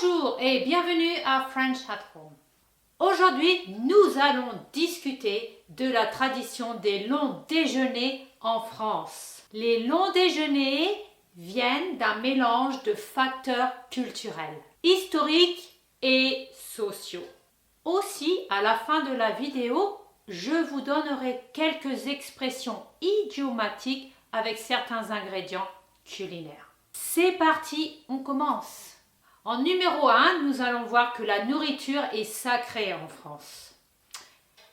Bonjour et bienvenue à French at Home. Aujourd'hui, nous allons discuter de la tradition des longs déjeuners en France. Les longs déjeuners viennent d'un mélange de facteurs culturels, historiques et sociaux. Aussi, à la fin de la vidéo, je vous donnerai quelques expressions idiomatiques avec certains ingrédients culinaires. C'est parti, on commence. En numéro 1, nous allons voir que la nourriture est sacrée en France.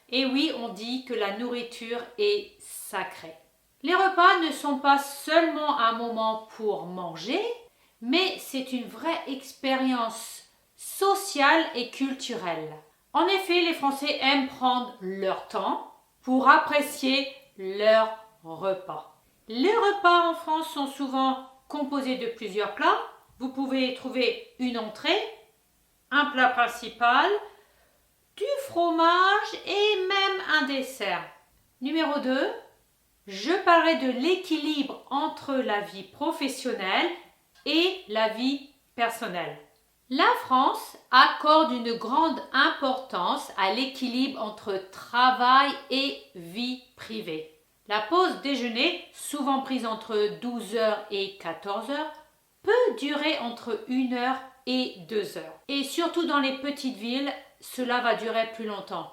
Et oui, on dit que la nourriture est sacrée. Les repas ne sont pas seulement un moment pour manger, mais c'est une vraie expérience sociale et culturelle. En effet, les Français aiment prendre leur temps pour apprécier leur repas. Les repas en France sont souvent composés de plusieurs plats. Vous pouvez trouver une entrée, un plat principal, du fromage et même un dessert. Numéro 2, je parlerai de l'équilibre entre la vie professionnelle et la vie personnelle. La France accorde une grande importance à l'équilibre entre travail et vie privée. La pause déjeuner, souvent prise entre 12h et 14h, peut durer entre 1 heure et 2 heures. Et surtout dans les petites villes, cela va durer plus longtemps.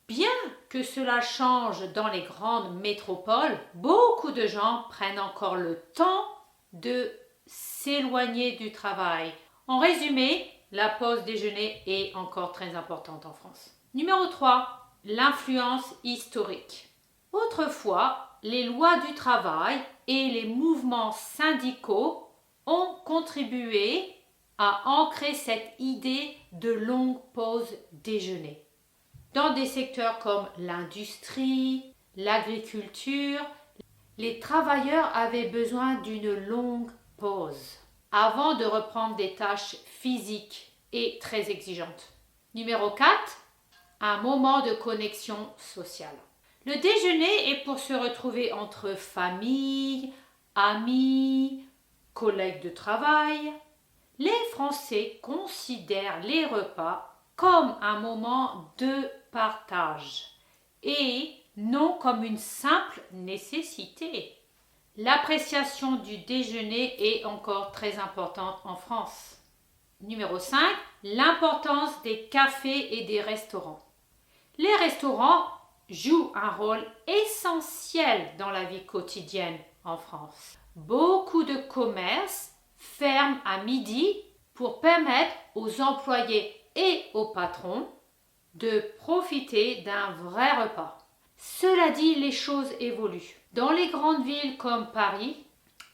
Bien que cela change dans les grandes métropoles, beaucoup de gens prennent encore le temps de s'éloigner du travail. En résumé, la pause déjeuner est encore très importante en France. Numéro 3, l'influence historique. Autrefois, les lois du travail et les mouvements syndicaux ont contribué à ancrer cette idée de longue pause déjeuner. Dans des secteurs comme l'industrie, l'agriculture, les travailleurs avaient besoin d'une longue pause avant de reprendre des tâches physiques et très exigeantes. Numéro 4, un moment de connexion sociale. Le déjeuner est pour se retrouver entre famille, amis, collègues de travail. Les Français considèrent les repas comme un moment de partage et non comme une simple nécessité. L'appréciation du déjeuner est encore très importante en France. Numéro 5, l'importance des cafés et des restaurants. Les restaurants jouent un rôle essentiel dans la vie quotidienne en France. Beaucoup de commerces ferment à midi pour permettre aux employés et aux patrons de profiter d'un vrai repas. Cela dit, les choses évoluent. Dans les grandes villes comme Paris,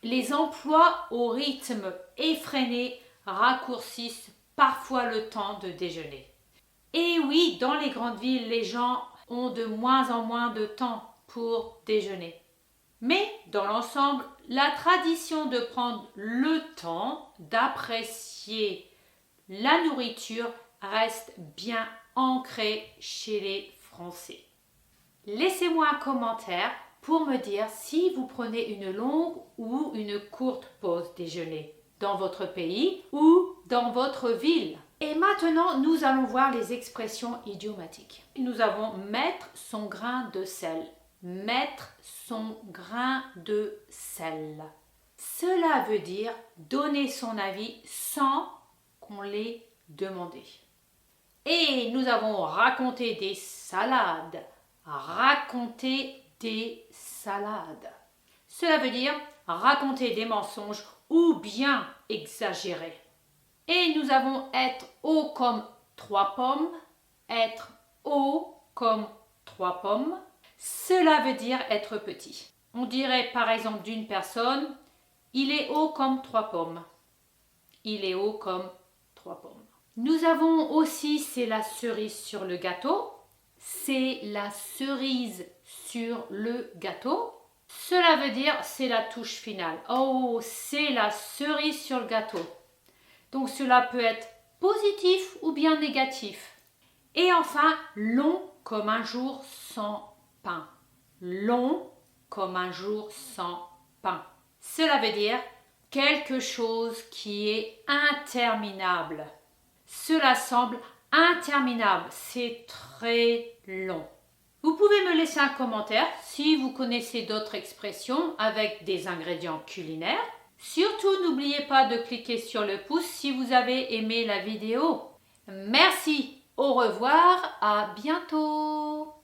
les emplois au rythme effréné raccourcissent parfois le temps de déjeuner. Et oui, dans les grandes villes, les gens ont de moins en moins de temps pour déjeuner. Mais dans l'ensemble, la tradition de prendre le temps d'apprécier la nourriture reste bien ancrée chez les Français. Laissez-moi un commentaire pour me dire si vous prenez une longue ou une courte pause déjeuner dans votre pays ou dans votre ville. Et maintenant, nous allons voir les expressions idiomatiques. Nous avons mettre son grain de sel. Mettre son grain de sel. Cela veut dire donner son avis sans qu'on l'ait demandé. Et nous avons raconté des salades. Raconter des salades. Cela veut dire raconter des mensonges ou bien exagérer. Et nous avons être haut comme 3 pommes. Être haut comme 3 pommes. Cela veut dire être petit. On dirait par exemple d'une personne, il est haut comme 3 pommes. Il est haut comme 3 pommes. Nous avons aussi c'est la cerise sur le gâteau. C'est la cerise sur le gâteau. Cela veut dire c'est la touche finale. Oh, c'est la cerise sur le gâteau. Donc cela peut être positif ou bien négatif. Et enfin, long comme un jour sans pain. Long comme un jour sans pain. Cela veut dire quelque chose qui est interminable. Cela semble interminable, c'est très long. Vous pouvez me laisser un commentaire si vous connaissez d'autres expressions avec des ingrédients culinaires. Surtout, n'oubliez pas de cliquer sur le pouce si vous avez aimé la vidéo. Merci, au revoir, à bientôt.